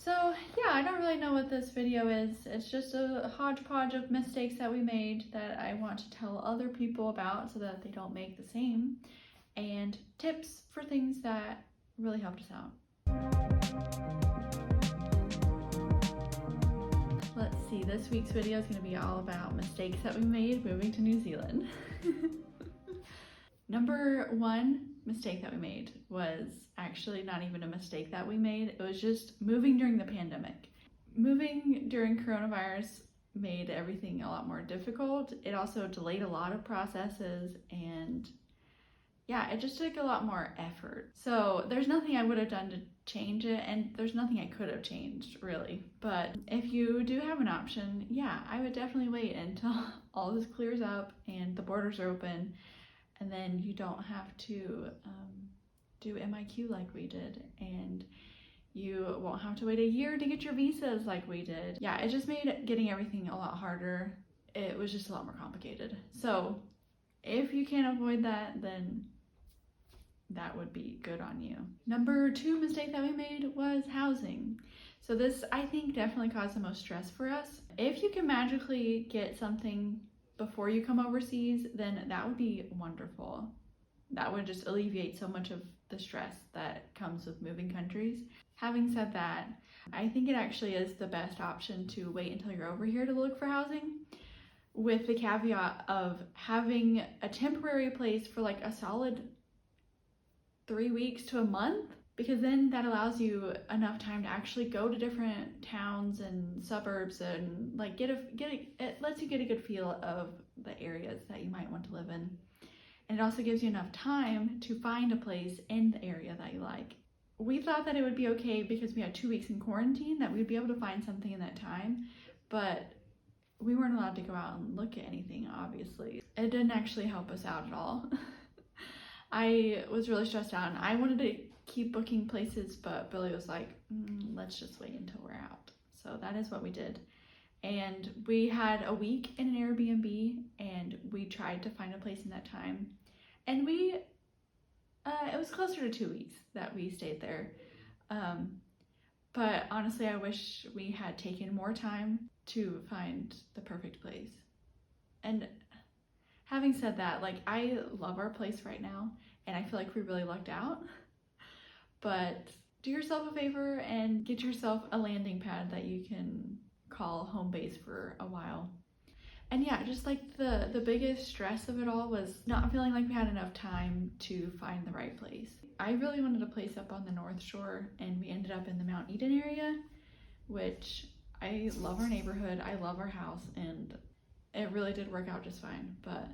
So yeah, I don't really know what this video is. It's just a hodgepodge of mistakes that we made that I want to tell other people about so that they don't make the same, and tips for things that really helped us out. Let's see, this week's video is going to be all about mistakes that we made moving to New Zealand. Number one mistake that we made was actually not even a mistake that we made. It was just moving during the pandemic. Moving during coronavirus made everything a lot more difficult. It also delayed a lot of processes, and yeah, it just took a lot more effort. So there's nothing I would have done to change it, and there's nothing I could have changed really. But if you do have an option, yeah, I would definitely wait until all this clears up and the borders are open, and then you don't have to do MIQ like we did, and you won't have to wait a year to get your visas like we did. Yeah, it just made getting everything a lot harder. It was just a lot more complicated. So if you can't avoid that, then that would be good on you. Number two mistake that we made was housing. So this, I think, definitely caused the most stress for us. If you can magically get something before you come overseas, then that would be wonderful. That would just alleviate so much of the stress that comes with moving countries. Having said that, I think it actually is the best option to wait until you're over here to look for housing, with the caveat of having a temporary place for like a solid 3 weeks to a month, because then that allows you enough time to actually go to different towns and suburbs and like it lets you get a good feel of the areas that you might want to live in. And it also gives you enough time to find a place in the area that you like. We thought that it would be okay because we had 2 weeks in quarantine, that we'd be able to find something in that time, but we weren't allowed to go out and look at anything, obviously. It didn't actually help us out at all. I was really stressed out and I wanted to keep booking places, but Billy was like, let's just wait until we're out. So that is what we did. And we had a week in an Airbnb, and we tried to find a place in that time. And it was closer to 2 weeks that we stayed there. But honestly, I wish we had taken more time to find the perfect place. And having said that, like, I love our place right now, and I feel like we really lucked out. But do yourself a favor and get yourself a landing pad that you can call home base for a while. And yeah, just like the biggest stress of it all was not feeling like we had enough time to find the right place. I really wanted a place up on the North Shore, and we ended up in the Mount Eden area, which I love our neighborhood, I love our house, and it really did work out just fine. But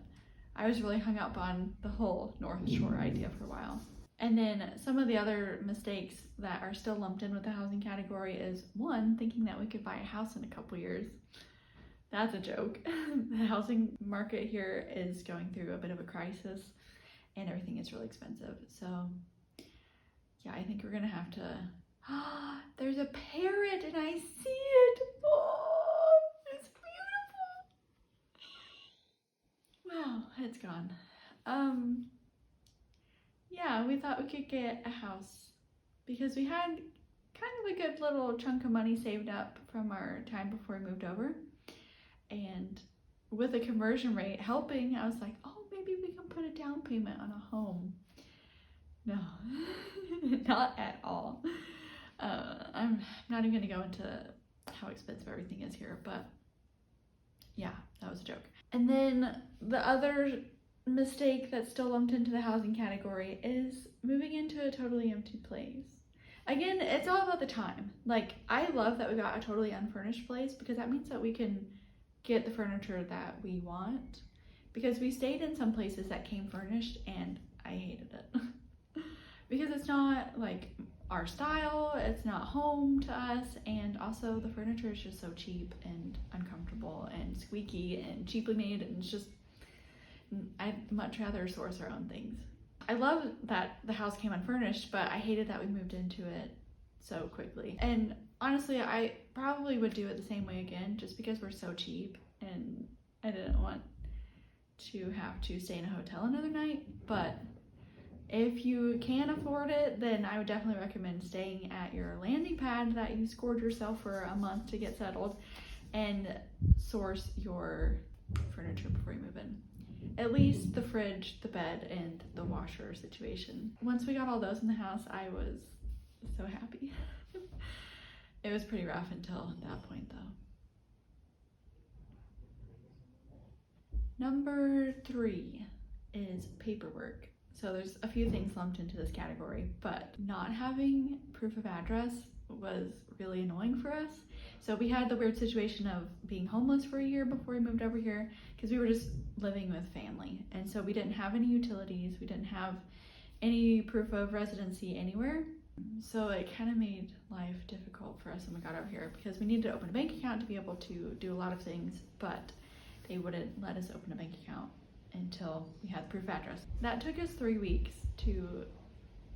I was really hung up on the whole North Shore idea for a while. And then some of the other mistakes that are still lumped in with the housing category is, one, thinking that we could buy a house in a couple years. That's a joke. The housing market here is going through a bit of a crisis, and everything is really expensive. So yeah, I think we're gonna have to, there's a parrot and I see it. Oh, it's beautiful. Wow, it's gone. Yeah, we thought we could get a house because we had kind of a good little chunk of money saved up from our time before we moved over. And with the conversion rate helping, I was like, oh, maybe we can put a down payment on a home. No, not at all. I'm not even gonna go into how expensive everything is here, but yeah, that was a joke. And then the other mistake that's still lumped into the housing category is moving into a totally empty place. Again, it's all about the time. Like, I love that we got a totally unfurnished place because that means that we can get the furniture that we want, because we stayed in some places that came furnished and I hated it because it's not like our style, it's not home to us, and also the furniture is just so cheap and uncomfortable and squeaky and cheaply made, and it's just, I'd much rather source our own things. I love that the house came unfurnished, but I hated that we moved into it so quickly. And honestly, I probably would do it the same way again, just because we're so cheap and I didn't want to have to stay in a hotel another night. But If you can afford it, then I would definitely recommend staying at your landing pad that you scored yourself for a month to get settled, and source your furniture before you move in. At least the fridge, the bed, and the washer situation. Once we got all those in the house, I was so happy. It was pretty rough until that point though. Number 3 is paperwork. So there's a few things lumped into this category, but not having proof of address was really annoying for us. So we had the weird situation of being homeless for a year before we moved over here because we were just living with family. And so we didn't have any utilities, we didn't have any proof of residency anywhere. So it kind of made life difficult for us when we got over here because we needed to open a bank account to be able to do a lot of things, but they wouldn't let us open a bank account until we had proof of address. That took us 3 weeks to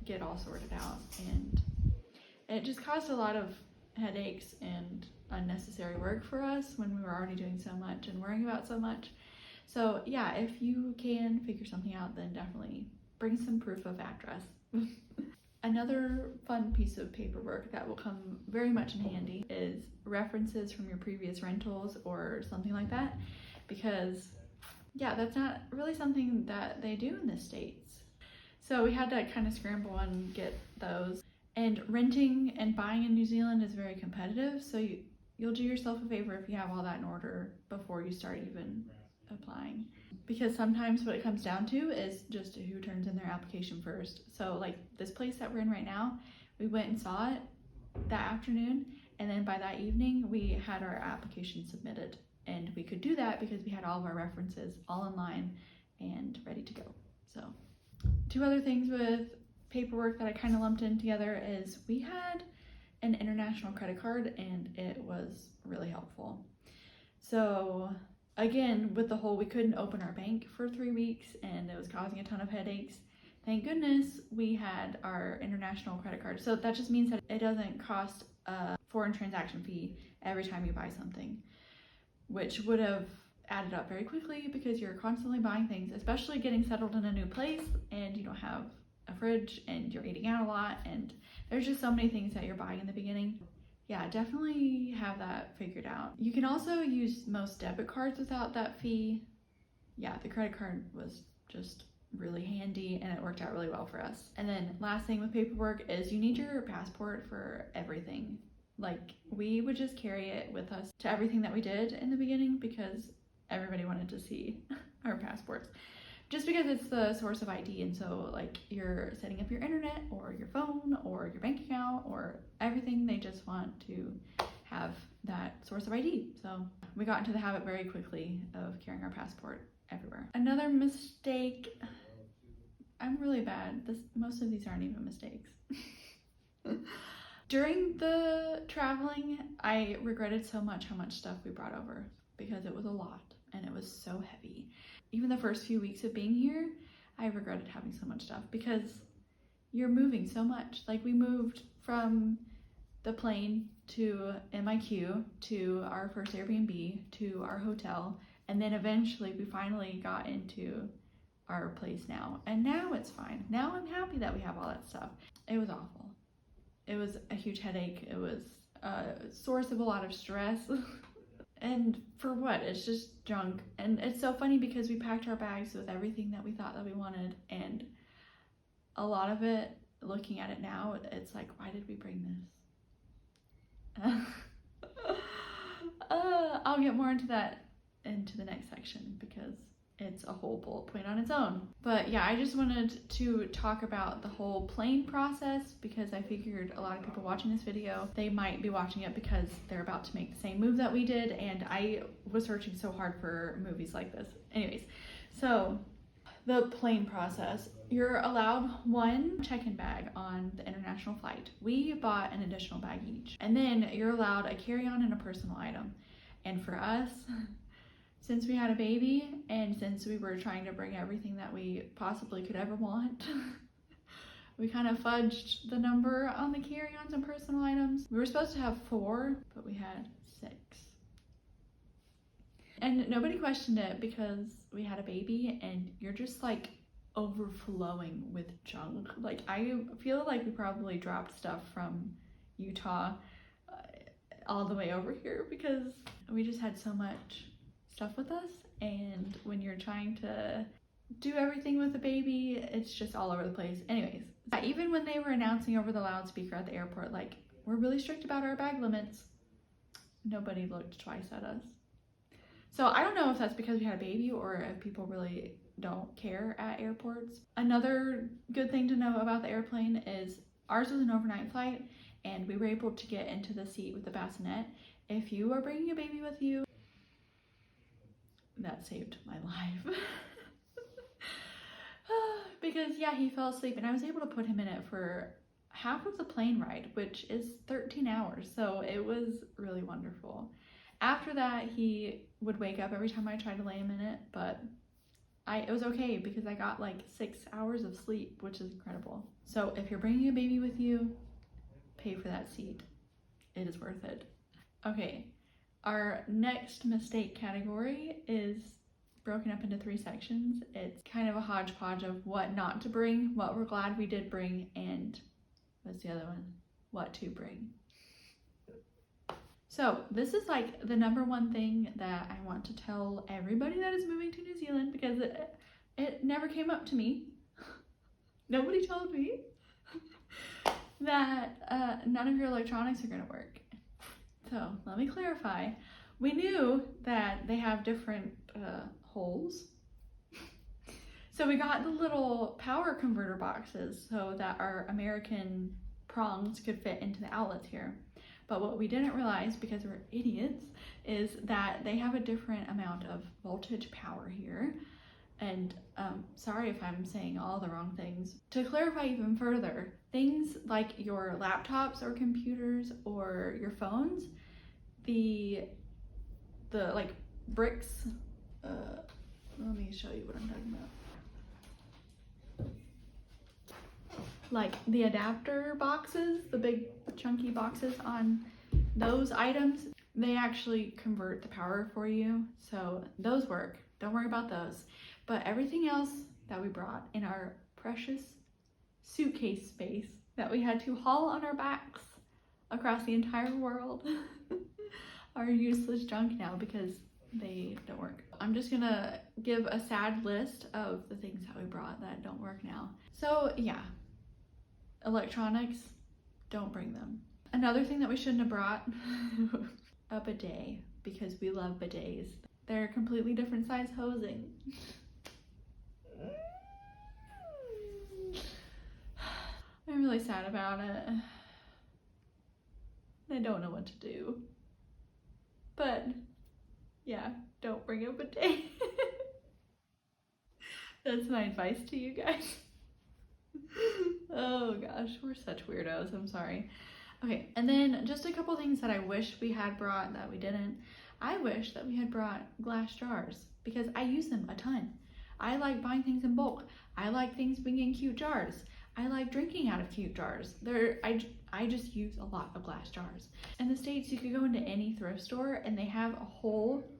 get all sorted out, and it just caused a lot of headaches and unnecessary work for us when we were already doing so much and worrying about so much. So yeah, if you can figure something out, then definitely bring some proof of address. Another fun piece of paperwork that will come very much in handy is references from your previous rentals or something like that, because yeah, that's not really something that they do in the States. So we had to kind of scramble and get those. And renting and buying in New Zealand is very competitive, so you'll do yourself a favor if you have all that in order before you start even applying. Because sometimes what it comes down to is just who turns in their application first. So like this place that we're in right now, we went and saw it that afternoon, and then by that evening we had our application submitted. And we could do that because we had all of our references all in line and ready to go. So 2 other things with paperwork that I kind of lumped in together is we had an international credit card, and it was really helpful. So again, with the whole we couldn't open our bank for 3 weeks and it was causing a ton of headaches, thank goodness we had our international credit card. So that just means that it doesn't cost a foreign transaction fee every time you buy something, which would have added up very quickly because you're constantly buying things, especially getting settled in a new place and you don't have a fridge and you're eating out a lot, and there's just so many things that you're buying in the beginning. Yeah, definitely have that figured out. You can also use most debit cards without that fee. Yeah, the credit card was just really handy and it worked out really well for us. And then last thing with paperwork is you need your passport for everything. Like we would just carry it with us to everything that we did in the beginning because everybody wanted to see our passports. Just because it's the source of ID, and so like you're setting up your internet or your phone or your bank account or everything, they just want to have that source of ID. So we got into the habit very quickly of carrying our passport everywhere. Another mistake, I'm really bad. Most of these aren't even mistakes. During the traveling, I regretted so much how much stuff we brought over because it was a lot and it was so heavy. Even the first few weeks of being here, I regretted having so much stuff because you're moving so much. Like we moved from the plane to MIQ to our first Airbnb to our hotel, and then eventually we finally got into our place now, and now it's fine. Now I'm happy that we have all that stuff. It was awful. It was a huge headache. It was a source of a lot of stress. And for what? It's just junk. And it's so funny because we packed our bags with everything that we thought that we wanted, and a lot of it, looking at it now, it's like, why did we bring this? I'll get more into that into the next section because it's a whole bullet point on its own. But yeah, I just wanted to talk about the whole plane process because I figured a lot of people watching this video, they might be watching it because they're about to make the same move that we did, and I was searching so hard for movies like this. Anyways, so the plane process, you're allowed 1 check-in bag on the international flight. We bought an additional bag each, and then you're allowed a carry-on and a personal item. And for us, since we had a baby and since we were trying to bring everything that we possibly could ever want, we kind of fudged the number on the carry-ons and personal items. We were supposed to have 4, but we had 6. And nobody questioned it because we had a baby and you're just like overflowing with junk. Like, I feel like we probably dropped stuff from Utah all the way over here because we just had so much stuff with us, and when you're trying to do everything with a baby, it's just all over the place. Anyways, even when they were announcing over the loudspeaker at the airport, like, we're really strict about our bag limits, nobody looked twice at us. So I don't know if that's because we had a baby or if people really don't care at airports. Another good thing to know about the airplane is ours was an overnight flight, and we were able to get into the seat with the bassinet. If you are bringing a baby with you, that saved my life. Because yeah, he fell asleep, and I was able to put him in it for half of the plane ride, which is 13 hours. So it was really wonderful. After that, he would wake up every time I tried to lay him in it, but it was okay because I got like 6 hours of sleep, which is incredible. So if you're bringing a baby with you, pay for that seat. It is worth it. Okay, our next mistake category is broken up into 3 sections. It's kind of a hodgepodge of what not to bring, what we're glad we did bring, and what's the other one? What to bring. So this is like the number one thing that I want to tell everybody that is moving to New Zealand, because it never came up to me. Nobody told me that none of your electronics are going to work. So let me clarify. We knew that they have different holes. So we got the little power converter boxes so that our American prongs could fit into the outlets here. But what we didn't realize, because we're idiots, is that they have a different amount of voltage power here. And sorry if I'm saying all the wrong things. To clarify even further, things like your laptops or computers or your phones, the like bricks, let me show you what I'm talking about. Like the adapter boxes, the big chunky boxes on those items, they actually convert the power for you. So those work, don't worry about those. But everything else that we brought in our precious suitcase space that we had to haul on our backs across the entire world are useless junk now because they don't work. I'm just gonna give a sad list of the things that we brought that don't work now. So yeah, electronics, don't bring them. Another thing that we shouldn't have brought, a bidet, because we love bidets. They're completely different size hosing. I'm really sad about it. I don't know what to do. But yeah, don't bring a bidet. That's my advice to you guys. Oh gosh, we're such weirdos, I'm sorry. Okay, and then just a couple things that I wish we had brought that we didn't. I wish that we had brought glass jars because I use them a ton. I like buying things in bulk. I like things being in cute jars. I like drinking out of cute jars. I just use a lot of glass jars. In the States, you could go into any thrift store and they have a whole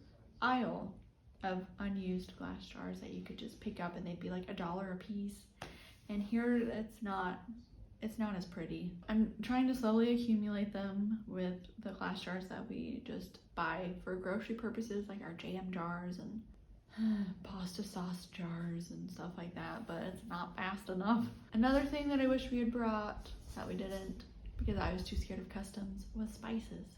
aisle of unused glass jars that you could just pick up, and they'd be like $1 a piece. And here it's not as pretty. I'm trying to slowly accumulate them with the glass jars that we just buy for grocery purposes, like our jam jars and pasta sauce jars and stuff like that, but it's not fast enough. Another thing that I wish we had brought that we didn't, because I was too scared of customs, was spices.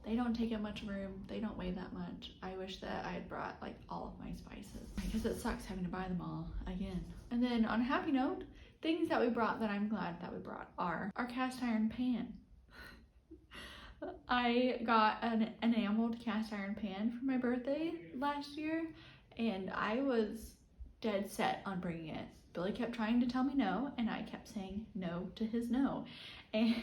They don't take up much room, they don't weigh that much. I wish that I had brought like all of my spices because it sucks having to buy them all again. And then on a happy note, things that we brought that I'm glad that we brought are our cast iron pan. I got an enameled cast iron pan for my birthday last year, and I was dead set on bringing it. Billy kept trying to tell me no, and I kept saying no to his no. And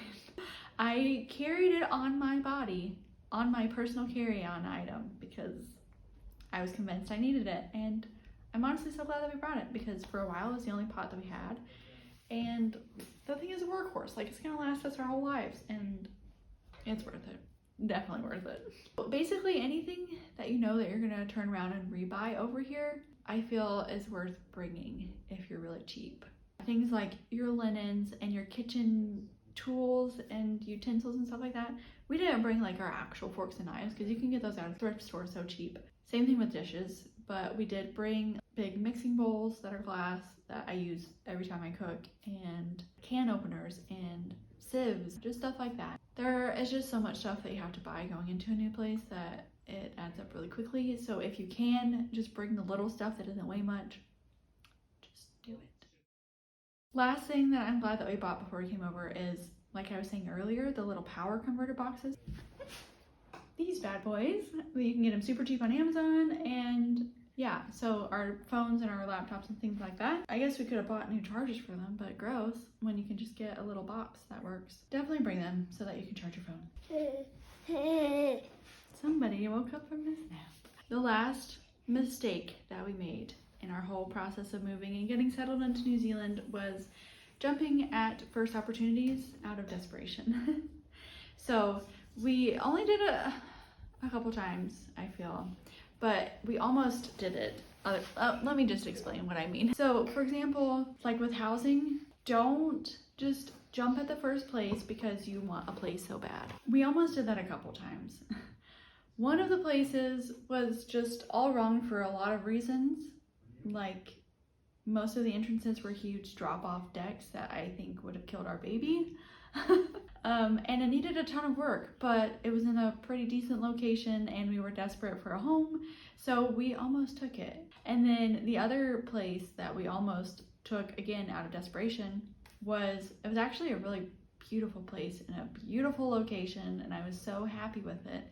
I carried it on my body, on my personal carry-on item, because I was convinced I needed it. And I'm honestly so glad that we brought it, because for a while it was the only pot that we had. And the thing is a workhorse, like it's gonna last us our whole lives, and it's worth it. Definitely worth it. Basically anything that you know that you're gonna turn around and rebuy over here, I feel is worth bringing if you're really cheap. Things like your linens and your kitchen tools and utensils and stuff like that. We didn't bring like our actual forks and knives because you can get those out of thrift stores so cheap. Same thing with dishes, but we did bring big mixing bowls that are glass that I use every time I cook, and can openers and sieves, just stuff like that. There is just so much stuff that you have to buy going into a new place that it adds up really quickly. So if you can, just bring the little stuff that doesn't weigh much. Just do it. Last thing that I'm glad that we bought before we came over is, like I was saying earlier, the little power converter boxes. These bad boys, you can get them super cheap on Amazon, and yeah, so our phones and our laptops and things like that. I guess we could have bought new chargers for them, but gross when you can just get a little box that works. Definitely bring them so that you can charge your phone. Somebody woke up from this nap. The last mistake that we made in our whole process of moving and getting settled into New Zealand was jumping at first opportunities out of desperation. So we only did it a couple times, I feel, but we almost did it. Let me just explain what I mean. So for example, like with housing, don't just jump at the first place because you want a place so bad. We almost did that a couple times. One of the places was just all wrong for a lot of reasons. Like most of the entrances were huge drop-off decks that I think would have killed our baby. And it needed a ton of work, but it was in a pretty decent location and we were desperate for a home, so we almost took it. And then the other place that we almost took, again out of desperation, was actually a really beautiful place in a beautiful location, and I was so happy with it,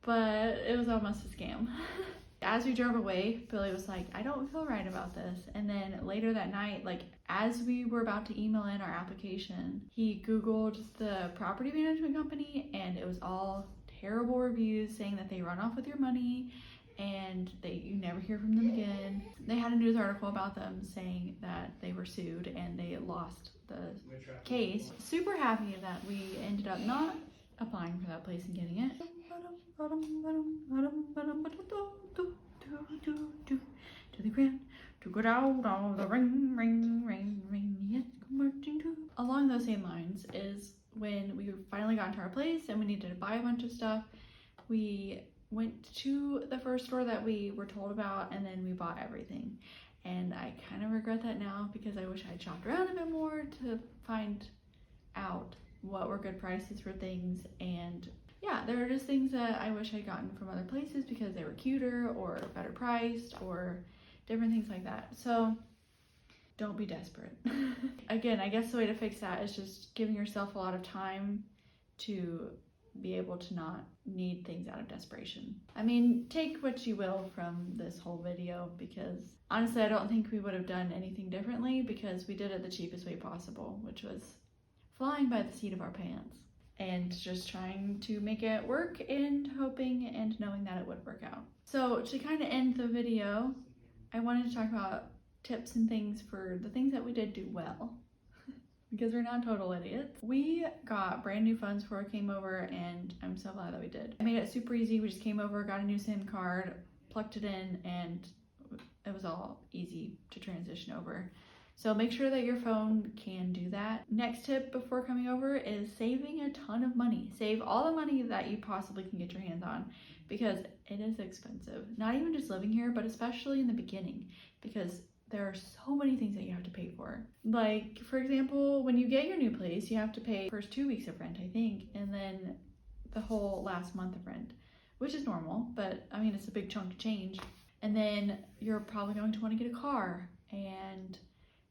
but it was almost a scam. As we drove away, Billy was like, I don't feel right about this. And then later that night, like as we were about to email in our application, he Googled the property management company, and it was all terrible reviews saying that they run off with your money and you never hear from them again. They had a news article about them saying that they were sued and they lost the case. Super happy that we ended up not applying for that place and getting it. To the ground, to go down all the rain, rain, rain, rain, yes, marching to. Along those same lines is when we finally got to our place and we needed to buy a bunch of stuff. We went to the first store that we were told about, and then we bought everything. And I kind of regret that now because I wish I'd shopped around a bit more to find out what were good prices for things. And yeah, there are just things that I wish I'd gotten from other places because they were cuter or better priced or different things like that. So don't be desperate. Again, I guess the way to fix that is just giving yourself a lot of time to be able to not need things out of desperation. I mean, take what you will from this whole video, because honestly, I don't think we would have done anything differently because we did it the cheapest way possible, which was flying by the seat of our pants and just trying to make it work and hoping and knowing that it would work out. So to kind of end the video, I wanted to talk about tips and things for the things that we did do well because we're not total idiots. We got brand new phones before we came over, and I'm so glad that we did. I made it super easy. We just came over, got a new SIM card, plugged it in, and it was all easy to transition over. So make sure that your phone can do that. Next tip before coming over is saving a ton of money. Save all the money that you possibly can get your hands on because it is expensive. Not even just living here, but especially in the beginning, because there are so many things that you have to pay for. Like, for example, when you get your new place, you have to pay the first 2 weeks of rent, I think, and then the whole last month of rent, which is normal, but I mean, it's a big chunk of change. And then you're probably going to want to get a car, and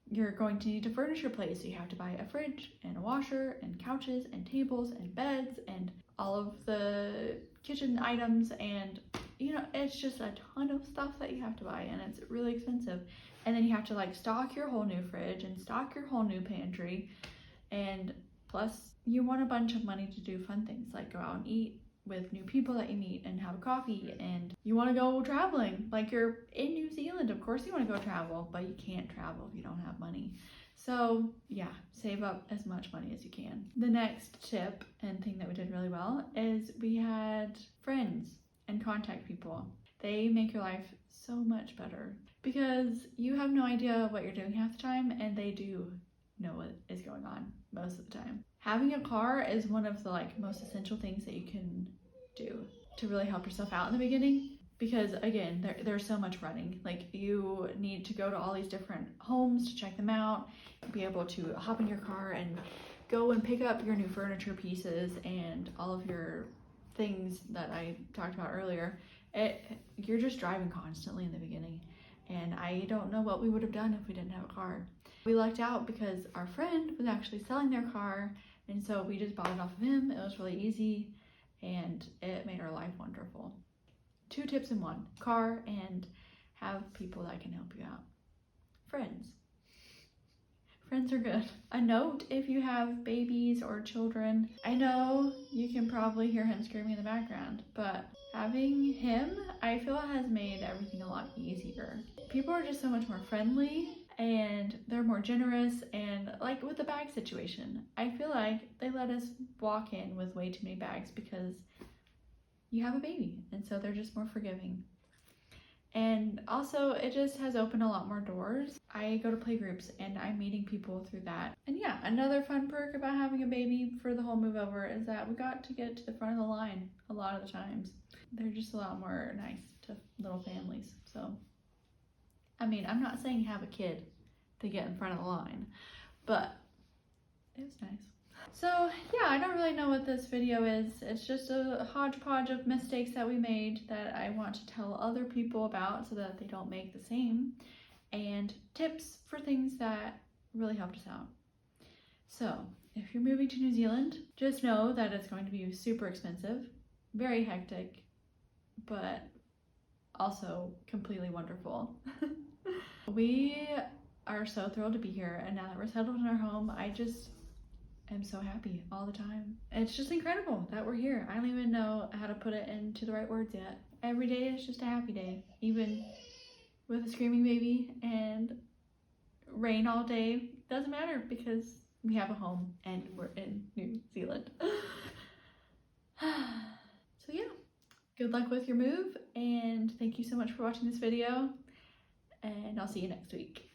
you're going to need to furnish your place. So you have to buy a fridge and a washer and couches and tables and beds and all of the kitchen items, and you know, it's just a ton of stuff that you have to buy, and it's really expensive. And then you have to like stock your whole new fridge and stock your whole new pantry, and plus you want a bunch of money to do fun things like go out and eat with new people that you meet and have a coffee, and you want to go traveling. Like, you're in New Zealand, of course you want to go travel, but you can't travel if you don't have money. So yeah, save up as much money as you can. The next tip and thing that we did really well is we had friends and contact people. They make your life so much better because you have no idea what you're doing half the time, and they do know what is going on most of the time. Having a car is one of the most essential things that you can do to really help yourself out in the beginning, because again, there's so much running. You need to go to all these different homes to check them out, be able to hop in your car and go and pick up your new furniture pieces and all of your things that I talked about earlier. You're just driving constantly in the beginning, and I don't know what we would have done if we didn't have a car. We lucked out because our friend was actually selling their car, and so we just bought it off of him. It was really easy, and it made our life wonderful. 2 tips in 1: car and have people that can help you out. Friends. Friends are good. A note if you have babies or children. I know you can probably hear him screaming in the background, but having him, I feel, has made everything a lot easier. People are just so much more friendly, and they're more generous, and with the bag situation, I feel like they let us walk in with way too many bags because you have a baby, and so they're just more forgiving. And also, it just has opened a lot more doors. I go to playgroups and I'm meeting people through that. And yeah, another fun perk about having a baby for the whole move over is that we got to get to the front of the line a lot of the times. They're just a lot more nice to little families. So, I mean, I'm not saying have a kid to get in front of the line, but it was nice. So yeah, I don't really know what this video is. It's just a hodgepodge of mistakes that we made that I want to tell other people about so that they don't make the same, and tips for things that really helped us out. So if you're moving to New Zealand, just know that it's going to be super expensive, very hectic, but also completely wonderful. We are so thrilled to be here, and now that we're settled in our home, I'm so happy all the time. It's just incredible that we're here. I don't even know how to put it into the right words yet. Every day is just a happy day, even with a screaming baby and rain all day. Doesn't matter because we have a home and we're in New Zealand. So yeah, good luck with your move, and thank you so much for watching this video, and I'll see you next week.